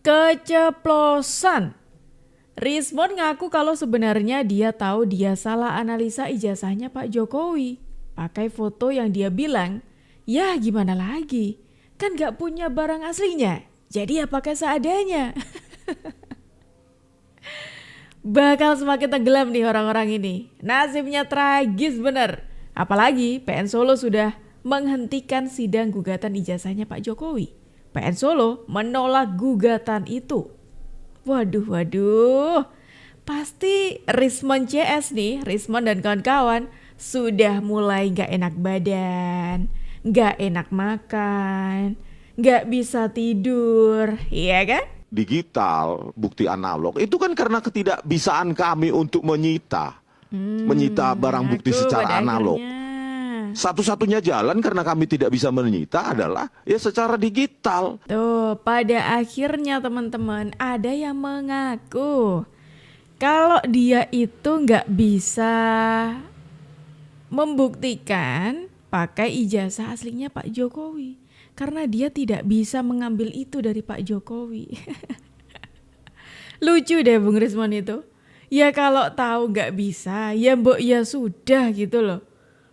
Keceplosan. Rismond ngaku kalau sebenarnya dia tahu dia salah analisa ijazahnya Pak Jokowi. Pakai foto yang dia bilang, ya gimana lagi, kan gak punya barang aslinya, jadi ya pakai seadanya. Bakal semakin tenggelam nih orang-orang ini. Nasibnya tragis bener. Apalagi PN Solo sudah menghentikan sidang gugatan ijazahnya Pak Jokowi. PN Solo menolak gugatan itu. Waduh. Pasti Rismond CS nih, Rismond dan kawan-kawan sudah mulai gak enak badan, gak enak makan, gak bisa tidur, iya kan? Digital, bukti analog, itu kan karena ketidakbisaan kami untuk menyita barang bukti secara analog. Satu-satunya jalan karena kami tidak bisa menyita adalah ya secara digital. Tuh, pada akhirnya teman-teman ada yang mengaku kalau dia itu nggak bisa membuktikan pakai ijazah aslinya Pak Jokowi karena dia tidak bisa mengambil itu dari Pak Jokowi. Lucu deh Bung Rismond itu. Ya kalau tahu nggak bisa, ya mbok ya sudah gitu loh.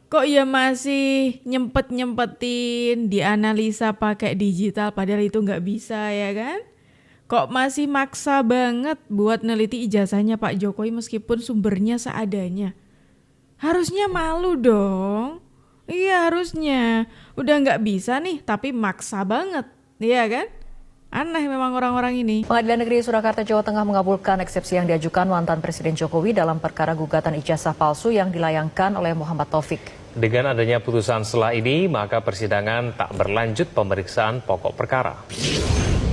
Kok ya masih nyempet-nyempetin dianalisa pakai digital padahal itu nggak bisa ya kan? Kok masih maksa banget buat neliti ijazahnya Pak Jokowi meskipun sumbernya seadanya? Harusnya malu dong. Iya harusnya. Udah nggak bisa nih tapi maksa banget, iya kan? Aneh memang orang-orang ini. Pengadilan Negeri Surakarta, Jawa Tengah mengabulkan eksepsi yang diajukan mantan Presiden Jokowi dalam perkara gugatan ijazah palsu yang dilayangkan oleh Muhammad Taufik. Dengan adanya putusan selah ini, maka persidangan tak berlanjut pemeriksaan pokok perkara.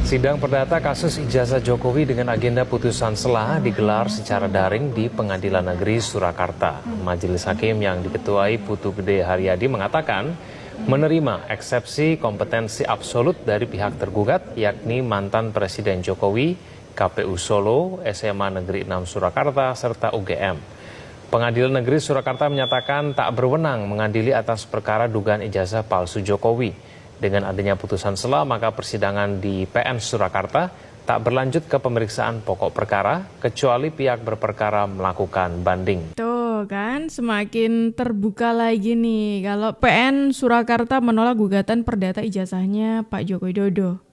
Sidang perdata kasus ijazah Jokowi dengan agenda putusan selah digelar secara daring di Pengadilan Negeri Surakarta. Majelis Hakim yang diketuai Putu Gede Haryadi mengatakan menerima eksepsi kompetensi absolut dari pihak tergugat, yakni mantan Presiden Jokowi, KPU Solo, SMA Negeri 6 Surakarta, serta UGM. Pengadilan Negeri Surakarta menyatakan tak berwenang mengadili atas perkara dugaan ijazah palsu Jokowi. Dengan adanya putusan selah, maka persidangan di PN Surakarta tak berlanjut ke pemeriksaan pokok perkara, kecuali pihak berperkara melakukan banding. Tuh kan semakin terbuka lagi nih kalau PN Surakarta menolak gugatan perdata ijazahnya Pak Joko Widodo.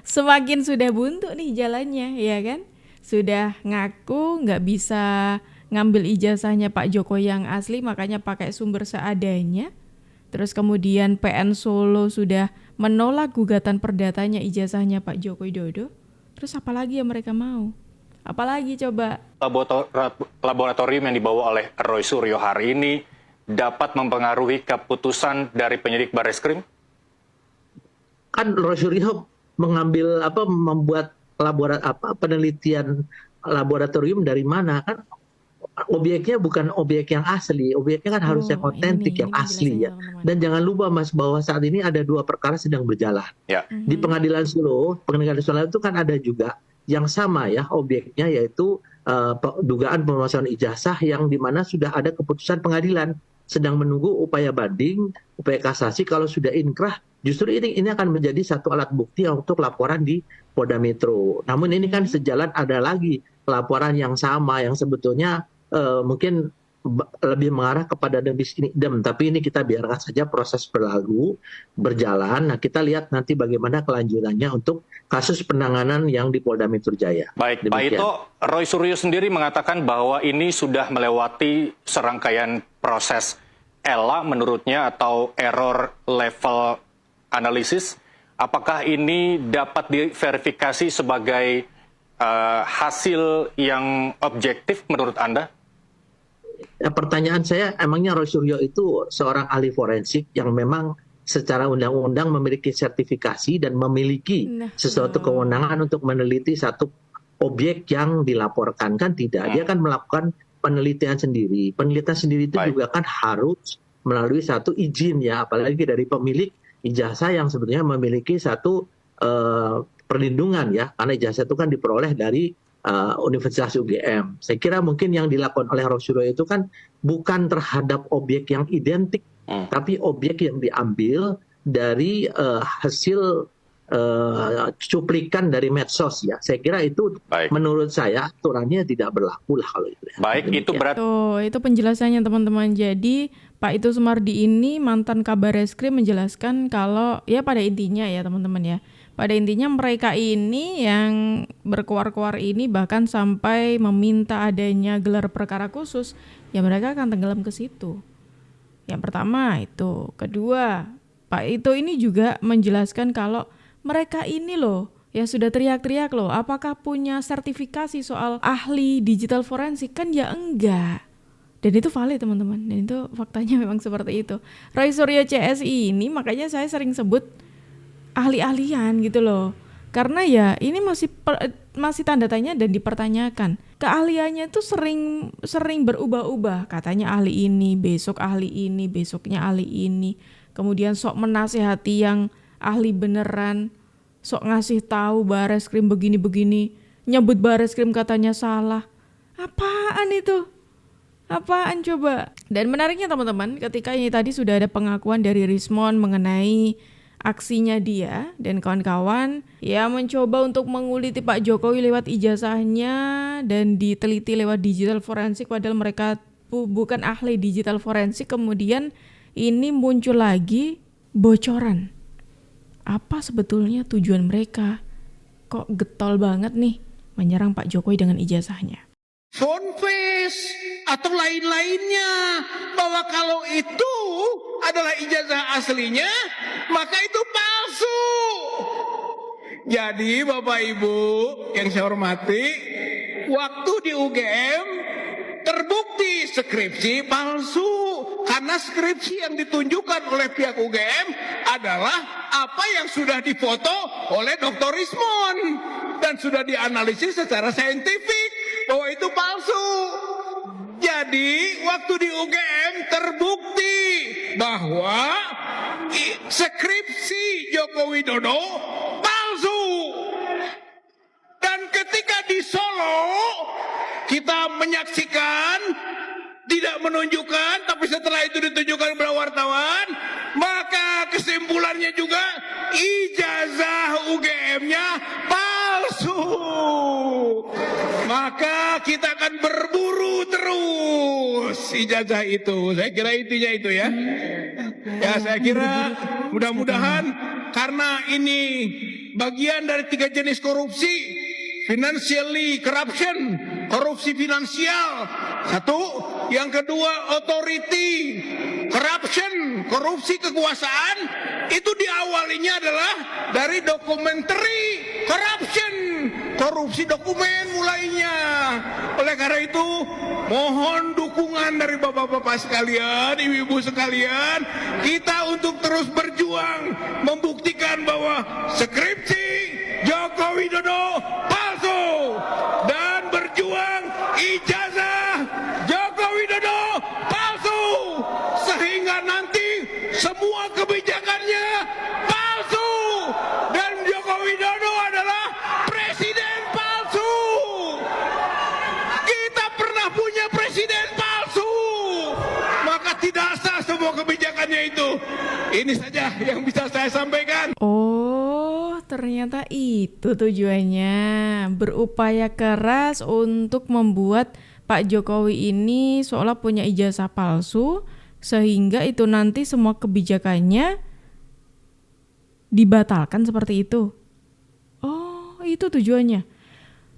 Semakin sudah buntu nih jalannya ya kan? Sudah ngaku nggak bisa ngambil ijazahnya Pak Joko yang asli makanya pakai sumber seadanya. Terus kemudian PN Solo sudah menolak gugatan perdatanya ijazahnya Pak Joko Widodo. Terus apa lagi yang mereka mau? Apalagi coba? Laboratorium yang dibawa oleh Roy Suryo hari ini dapat mempengaruhi keputusan dari penyidik Barreskrim? Kan Roy Suryo membuat penelitian laboratorium dari mana kan? Obyeknya bukan obyek yang asli, obyeknya kan harus yang otentik, yang asli ya. Dan jangan lupa Mas bahwa saat ini ada dua perkara sedang berjalan. Ya. Di Pengadilan Solo itu kan ada juga yang sama ya obyeknya, yaitu dugaan pemalsuan ijazah yang dimana sudah ada keputusan pengadilan, sedang menunggu upaya banding, upaya kasasi. Kalau sudah inkrah, justru ini akan menjadi satu alat bukti untuk laporan di Polda Metro. Namun ini kan sejalan ada lagi laporan yang sama yang sebetulnya mungkin lebih mengarah kepada idem, tapi ini kita biarkan saja proses berjalan. Nah, kita lihat nanti bagaimana kelanjutannya untuk kasus penanganan yang di Polda Metro Jaya. Baik, Pak Ito, Roy Suryo sendiri mengatakan bahwa ini sudah melewati serangkaian proses ELA menurutnya atau error level analysis. Apakah ini dapat diverifikasi sebagai hasil yang objektif menurut Anda? Pertanyaan saya, emangnya Roy Suryo itu seorang ahli forensik yang memang secara undang-undang memiliki sertifikasi dan memiliki sesuatu kewenangan untuk meneliti satu objek yang dilaporkan? Kan tidak, dia kan melakukan penelitian sendiri. Penelitian sendiri itu juga kan harus melalui satu izin ya, apalagi dari pemilik ijazah yang sebetulnya memiliki satu perlindungan ya, karena ijazah itu kan diperoleh dari Universitas UGM. Saya kira mungkin yang dilakukan oleh Roy Suryo itu kan bukan terhadap objek yang identik, tapi objek yang diambil dari hasil cuplikan dari medsos ya. Saya kira itu Baik. menurut saya aturannya tidak berlaku lah kalau itu. Ya. Baik, itu berarti Tuh, itu penjelasannya teman-teman. Jadi Pak Ito Sumardi ini mantan Kabar Reskrim menjelaskan kalau ya pada intinya ya teman-teman ya. Pada intinya mereka ini yang berkuar-kuar ini bahkan sampai meminta adanya gelar perkara khusus, ya mereka akan tenggelam ke situ. Yang pertama itu. Kedua, Pak Ito ini juga menjelaskan kalau mereka ini loh ya sudah teriak-teriak loh, apakah punya sertifikasi soal ahli digital forensik? Kan ya enggak. Dan itu valid teman-teman, dan itu faktanya memang seperti itu. Roy Suryo CSI ini makanya saya sering sebut ahli-ahlian gitu loh. Karena ya ini masih tanda tanya dan dipertanyakan. Keahliannya itu sering berubah-ubah. Katanya ahli ini, besok ahli ini, besoknya ahli ini. Kemudian sok menasehati yang ahli beneran, sok ngasih tahu Bareskrim begini-begini, nyebut Bareskrim katanya salah. Apaan itu? Apaan coba? Dan menariknya teman-teman, ketika ini tadi sudah ada pengakuan dari Rismond mengenai aksinya dia dan kawan-kawan ya mencoba untuk menguliti Pak Jokowi lewat ijazahnya dan diteliti lewat digital forensik padahal mereka bukan ahli digital forensik. Kemudian ini muncul lagi bocoran. Apa sebetulnya tujuan mereka? Kok getol banget nih menyerang Pak Jokowi dengan ijazahnya? Phonefest atau lain-lainnya, bahwa kalau itu adalah ijazah aslinya maka itu palsu. Jadi Bapak Ibu yang saya hormati, waktu di UGM terbukti skripsi palsu karena skripsi yang ditunjukkan oleh pihak UGM adalah apa yang sudah difoto oleh Dr. Rismond dan sudah dianalisis secara saintifik bahwa itu palsu. Jadi waktu di UGM terbukti bahwa skripsi Joko Widodo palsu. Dan ketika di Solo kita menyaksikan, tidak menunjukkan, tapi setelah itu ditunjukkan kepada wartawan, maka kesimpulannya juga ijazah UGM-nya palsu. Maka kita akan berburu terus ijazah itu. Saya kira intinya itu ya. Ya saya kira mudah-mudahan karena ini bagian dari 3 jenis korupsi. Financially corruption, korupsi finansial. 1, yang kedua authority corruption, korupsi kekuasaan. Itu diawalinya adalah dari documentary corruption, korupsi dokumen mulainya. Oleh karena itu mohon dukungan dari bapak-bapak sekalian, ibu-ibu sekalian, kita untuk terus berjuang membuktikan bahwa skripsi Joko Widodo palsu dan berjuang ijazah Joko Widodo palsu sehingga nanti semua kebijakannya palsu dan Joko Widodo adalah presiden palsu. Kita pernah punya presiden palsu, maka tidak sah semua kebijakannya itu. Ini saja yang bisa saya sampaikan. Ternyata itu tujuannya, berupaya keras untuk membuat Pak Jokowi ini seolah punya ijazah palsu sehingga itu nanti semua kebijakannya dibatalkan seperti itu. Oh, itu tujuannya.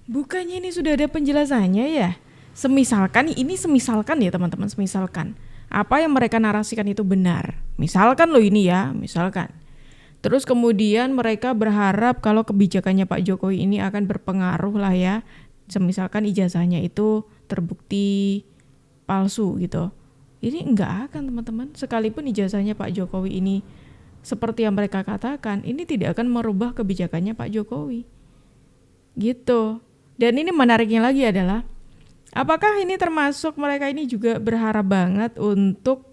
Bukannya ini sudah ada penjelasannya ya? Semisalkan ya teman-teman, semisalkan apa yang mereka narasikan itu benar. Misalkan loh ini ya, misalkan. Terus kemudian mereka berharap kalau kebijakannya Pak Jokowi ini akan berpengaruh lah ya. Semisalkan ijazahnya itu terbukti palsu gitu. Ini enggak akan teman-teman. Sekalipun ijazahnya Pak Jokowi ini seperti yang mereka katakan, ini tidak akan merubah kebijakannya Pak Jokowi. Gitu. Dan ini menariknya lagi adalah, apakah ini termasuk mereka ini juga berharap banget untuk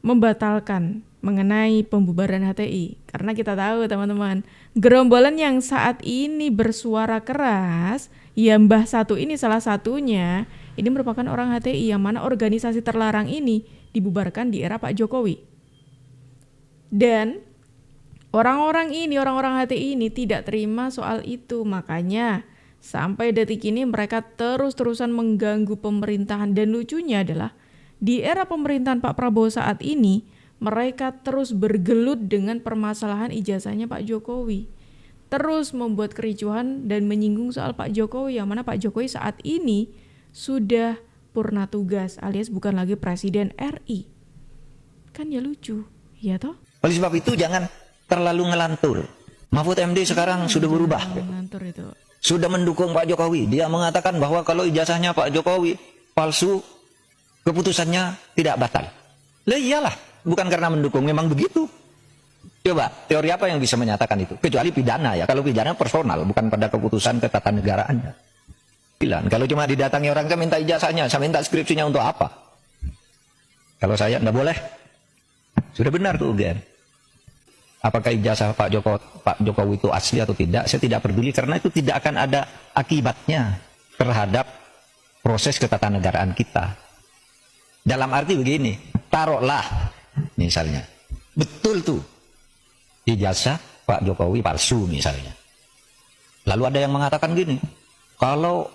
membatalkan mengenai pembubaran HTI? Karena kita tahu teman-teman, gerombolan yang saat ini bersuara keras, ya Mbah Satu ini salah satunya, ini merupakan orang HTI yang mana organisasi terlarang ini dibubarkan di era Pak Jokowi. Dan Orang-orang HTI ini tidak terima soal itu. Makanya sampai detik ini mereka terus-terusan mengganggu pemerintahan. Dan lucunya adalah di era pemerintahan Pak Prabowo saat ini, mereka terus bergelut dengan permasalahan ijazahnya Pak Jokowi. Terus membuat kericuhan dan menyinggung soal Pak Jokowi, yang mana Pak Jokowi saat ini sudah purna tugas alias bukan lagi Presiden RI. Kan ya lucu, ya toh? Oleh sebab itu jangan terlalu ngelantur. Mahfud MD sekarang sudah berubah. Ngelantur itu. Sudah mendukung Pak Jokowi. Dia mengatakan bahwa kalau ijazahnya Pak Jokowi palsu, keputusannya tidak batal. Lah iyalah, bukan karena mendukung, memang begitu. Coba, teori apa yang bisa menyatakan itu? Kecuali pidana ya. Kalau pidana personal, bukan pada keputusan ketatanegaraan. Kalau cuma didatangi orang, saya minta ijazahnya, saya minta skripsinya untuk apa? Kalau saya enggak boleh. Sudah benar tuh UGM. Apakah ijazah Pak Jokowi itu asli atau tidak, saya tidak peduli karena itu tidak akan ada akibatnya terhadap proses ketatanegaraan kita. Dalam arti begini, taruhlah misalnya, betul tuh ijazah Pak Jokowi palsu misalnya. Lalu ada yang mengatakan gini, kalau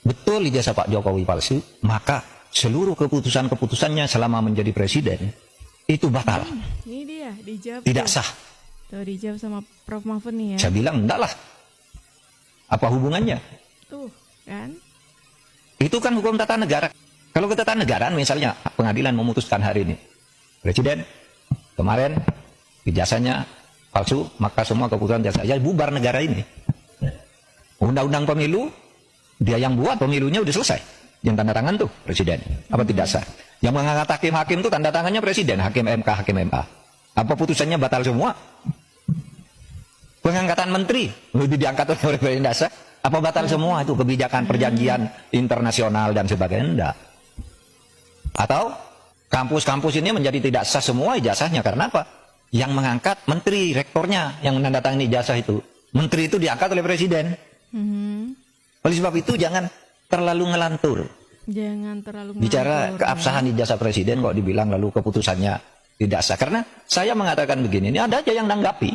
betul ijazah Pak Jokowi palsu, maka seluruh keputusan-keputusannya selama menjadi presiden itu batal. Ini dia, dijawab. Tidak sah. Tuh dijawab sama Prof. Mahfud nih ya. Saya bilang enggak lah. Apa hubungannya? Tuh, kan? Itu kan hukum tata negara. Kalau ketatanegaraan misalnya pengadilan memutuskan hari ini, presiden kemarin ijazahnya palsu, maka semua keputusan jasa saya bubar negara ini. Undang-undang pemilu dia yang buat, pemilunya udah selesai. Yang tanda tangan tuh presiden. Apa tidak sah? Yang mengangkat hakim-hakim tuh tanda tangannya presiden, hakim MK, hakim MA. Apa putusannya batal semua? Pengangkatan menteri lebih diangkat oleh presiden dasar. Apa batal semua itu kebijakan perjanjian internasional dan sebagainya? Enggak. Atau kampus-kampus ini menjadi tidak sah semua ijazahnya karena apa? Yang mengangkat menteri, rektornya yang menandatangani ijazah itu. Menteri itu diangkat oleh presiden. Oleh sebab itu jangan terlalu ngelantur. Jangan terlalu bicara keabsahan ijazah presiden kok dibilang lalu keputusannya tidak sah. Karena saya mengatakan begini, ini ada aja yang nanggapi.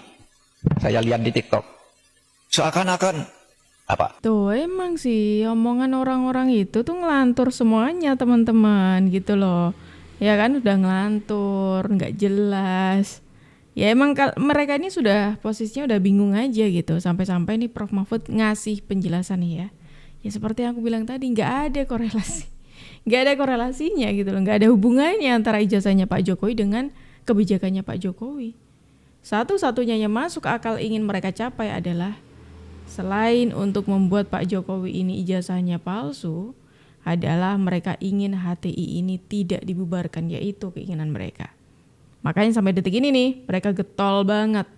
Saya lihat di TikTok. Seakan-akan apa? Tuh emang sih omongan orang-orang itu tuh ngelantur semuanya teman-teman gitu loh. Ya kan udah ngelantur, nggak jelas. Ya emang mereka ini sudah posisinya udah bingung aja gitu. Sampai-sampai nih Prof. Mahfud ngasih penjelasan nih ya. Ya seperti yang aku bilang tadi, nggak ada korelasi. Nggak ada korelasinya gitu loh. Nggak ada hubungannya antara ijazahnya Pak Jokowi dengan kebijakannya Pak Jokowi. Satu-satunya yang masuk akal ingin mereka capai adalah selain untuk membuat Pak Jokowi ini ijazahnya palsu, adalah mereka ingin HTI ini tidak dibubarkan, yaitu keinginan mereka. Makanya sampai detik ini nih, mereka getol banget.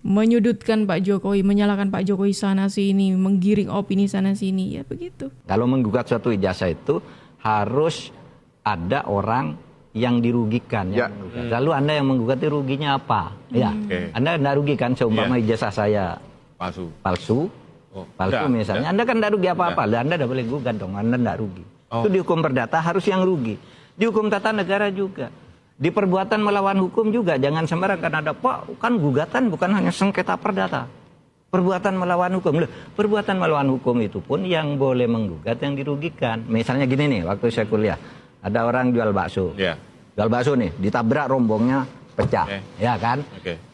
Menyudutkan Pak Jokowi, menyalahkan Pak Jokowi sana sini, menggiring opini sana sini, ya begitu. Kalau menggugat suatu ijazah itu harus ada orang yang dirugikan. Ya. Lalu Anda yang menggugat itu ruginya apa? Ya, Anda tidak rugi kan seumpama ijazah saya palsu misalnya. Anda kan tidak rugi apa-apa. Anda tidak boleh gugat dong, Anda tidak rugi. Itu di hukum perdata harus yang rugi. Di hukum tata negara juga. Di perbuatan melawan hukum juga, jangan sembarang kan ada Pak, kan gugatan bukan hanya sengketa perdata. Perbuatan melawan hukum. Loh, perbuatan melawan hukum itu pun yang boleh menggugat yang dirugikan. Misalnya gini nih, waktu saya kuliah, ada orang jual bakso. Jual bakso nih, ditabrak rombongnya pecah. Ya kan?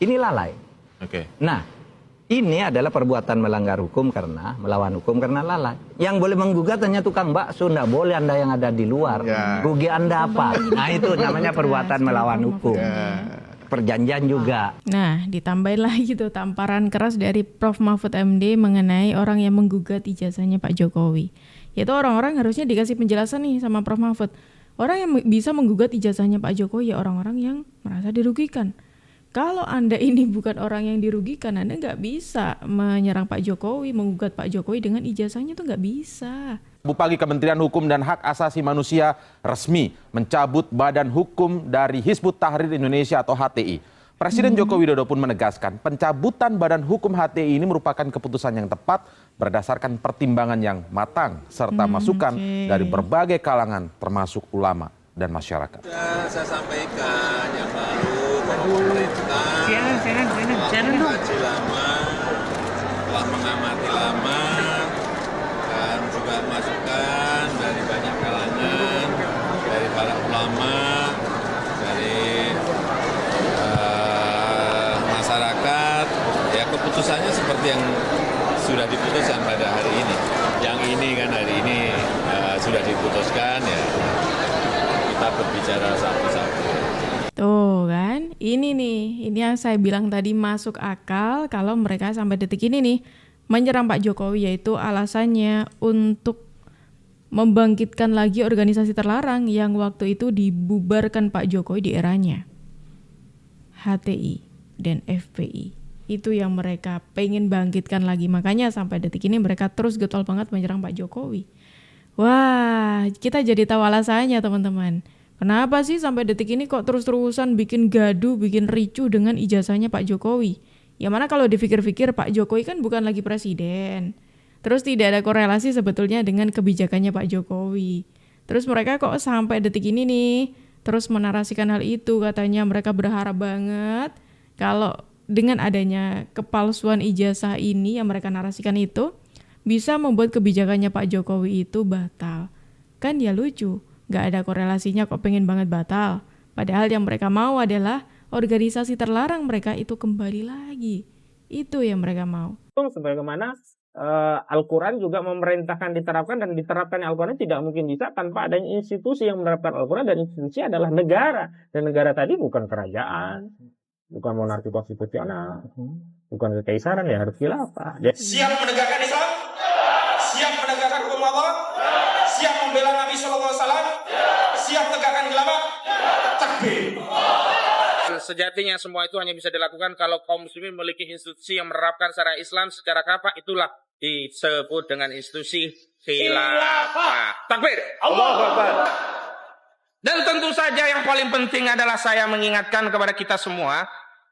Ini lalai. Nah, ini adalah perbuatan melanggar hukum karena melawan hukum karena lalai. Yang boleh menggugat hanya tukang bakso, enggak boleh Anda yang ada di luar. Rugi Anda apa? Nah, itu namanya perbuatan melawan hukum. Perjanjian juga. Nah, ditambahin lagi tuh tamparan keras dari Prof. Mahfud MD mengenai orang yang menggugat ijazahnya Pak Jokowi. Yaitu orang-orang harusnya dikasih penjelasan nih sama Prof. Mahfud. Orang yang bisa menggugat ijazahnya Pak Jokowi ya orang-orang yang merasa dirugikan. Kalau Anda ini bukan orang yang dirugikan, Anda nggak bisa menyerang Pak Jokowi, menggugat Pak Jokowi dengan ijazahnya tuh nggak bisa. Rabu pagi Kementerian Hukum dan Hak Asasi Manusia resmi mencabut Badan Hukum dari Hizbut Tahrir Indonesia atau HTI. Presiden Joko Widodo pun menegaskan pencabutan Badan Hukum HTI ini merupakan keputusan yang tepat berdasarkan pertimbangan yang matang serta masukan dari berbagai kalangan termasuk ulama dan masyarakat. Sudah saya sampaikan yang baru mengkaji lama, telah mengamati lama, dan juga masukan dari banyak kalangan, dari para ulama, dari masyarakat. Ya, keputusannya seperti yang sudah diputuskan pada hari ini. Yang ini kan hari ini sudah diputuskan, ya kita berbicara satu-satu. Tuh kan, ini yang saya bilang tadi masuk akal kalau mereka sampai detik ini nih menyerang Pak Jokowi, yaitu alasannya untuk membangkitkan lagi organisasi terlarang yang waktu itu dibubarkan Pak Jokowi di eranya. HTI dan FPI. Itu yang mereka pengen bangkitkan lagi. Makanya sampai detik ini mereka terus getol banget menyerang Pak Jokowi. Wah, kita jadi tahu alasannya teman-teman. Kenapa sih sampai detik ini kok terus-terusan bikin gaduh, bikin ricuh dengan ijazahnya Pak Jokowi? Ya mana kalau dipikir-pikir Pak Jokowi kan bukan lagi presiden. Terus tidak ada korelasi sebetulnya dengan kebijakannya Pak Jokowi. Terus mereka kok sampai detik ini nih terus menarasikan hal itu, katanya mereka berharap banget kalau dengan adanya kepalsuan ijazah ini yang mereka narasikan itu bisa membuat kebijakannya Pak Jokowi itu batal. Kan ya lucu. Gak ada korelasinya kok pengen banget batal. Padahal yang mereka mau adalah organisasi terlarang mereka itu kembali lagi. Itu yang mereka mau. Sebagaimana Al-Quran juga memerintahkan diterapkan, dan diterapkan Al-Quran tidak mungkin bisa tanpa adanya institusi yang menerapkan Al-Quran, dan institusi adalah negara. Dan negara tadi bukan kerajaan, bukan monarki konstitusional, bukan kekaisaran, ya harus khilafah. Siap menegakkan Islam? Siap menegakkan hukum Allah? Siap membela Nabi SAW? Siap tegakkan khilafah? Takbir. Sejatinya semua itu hanya bisa dilakukan kalau kaum muslimin memiliki institusi yang menerapkan syariat Islam secara kafah. Itulah disebut dengan institusi khilafah. Takbir. Allahu Akbar. Dan tentu saja yang paling penting adalah saya mengingatkan kepada kita semua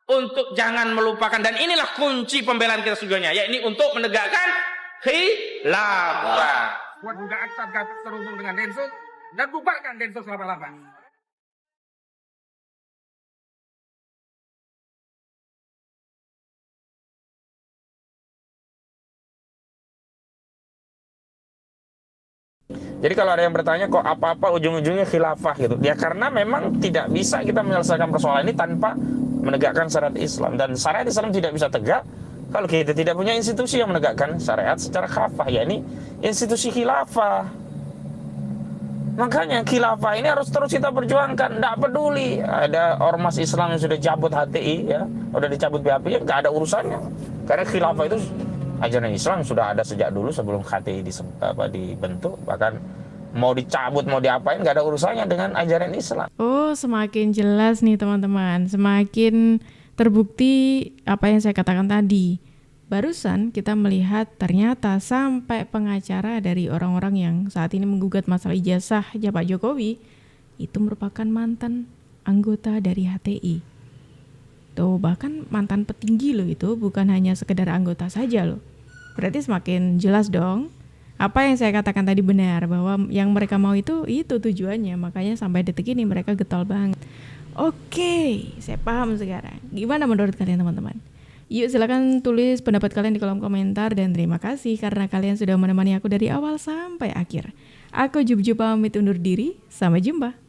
untuk jangan melupakan, dan inilah kunci pembelaan kita sesungguhnya, yakni untuk menegakkan khilafah. Buat dugaan Satgas terhubung dengan Densus dan bubarkan Densus 88. Jadi kalau ada yang bertanya kok apa-apa ujung-ujungnya khilafah gitu. Ya karena memang tidak bisa kita menyelesaikan persoalan ini tanpa menegakkan syariat Islam. Dan syariat Islam tidak bisa tegak kalau kita tidak punya institusi yang menegakkan syariat secara khafah, yakni institusi khilafah. Makanya khilafah ini harus terus kita perjuangkan. Tidak peduli ada ormas Islam yang sudah cabut HTI, ya, sudah dicabut BAP, ya nggak ada urusannya. Karena khilafah itu ajaran Islam sudah ada sejak dulu sebelum HTI dibentuk. Bahkan mau dicabut, mau diapain, nggak ada urusannya dengan ajaran Islam. Oh, semakin jelas nih teman-teman. Semakin terbukti apa yang saya katakan tadi. Barusan kita melihat ternyata sampai pengacara dari orang-orang yang saat ini menggugat masalah ijazahnya Pak Jokowi itu merupakan mantan anggota dari HTI. Tuh, bahkan mantan petinggi loh itu, bukan hanya sekedar anggota saja loh. Berarti semakin jelas dong apa yang saya katakan tadi benar, bahwa yang mereka mau itu tujuannya. Makanya sampai detik ini mereka getol banget. Oke, saya paham sekarang. Gimana menurut kalian teman-teman? Yuk silakan tulis pendapat kalian di kolom komentar, dan terima kasih karena kalian sudah menemani aku dari awal sampai akhir. Aku Jub pamit undur diri, sampai jumpa.